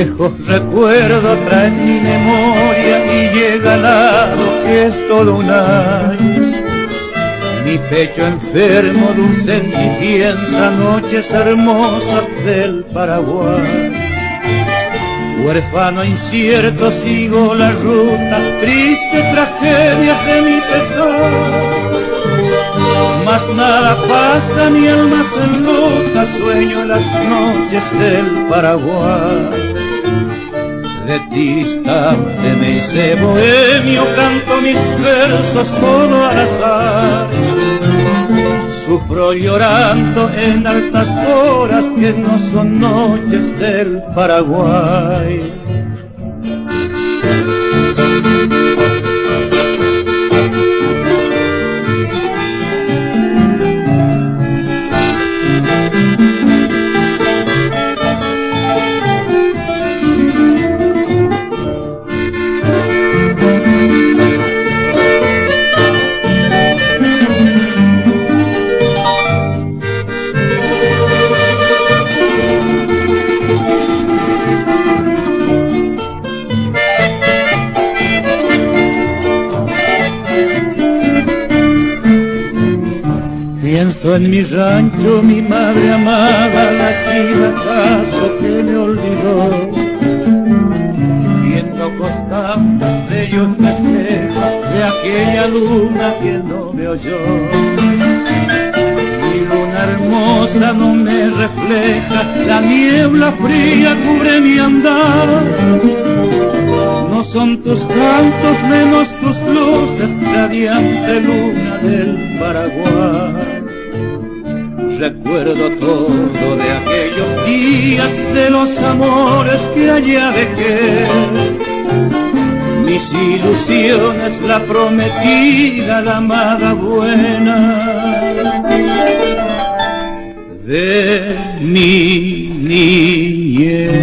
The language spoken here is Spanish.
viejos recuerdos traen mi memoria y llega al lado que es todo un año. Mi pecho enfermo dulce y piensa noches hermosas del Paraguay. Huérfano incierto sigo la ruta, triste tragedia de mi pesar. Mas nada pasa, mi alma se enluta, sueño en las noches del Paraguay. De ti distante me hice bohemio, canto mis versos todo al azar. Sufro llorando en altas horas que no son noches del Paraguay. Pienso en mi rancho, mi madre amada, la chiva acaso que me olvidó. Viendo constantes bellos reflejos de aquella luna que no me oyó. Mi luna hermosa no me refleja, la niebla fría cubre mi andar. No son tus cantos menos tus luces, radiante luna del Paraguay. Recuerdo todo de aquellos días, de los amores que allá dejé. Mis ilusiones, la prometida, la amada buena de mi niñez.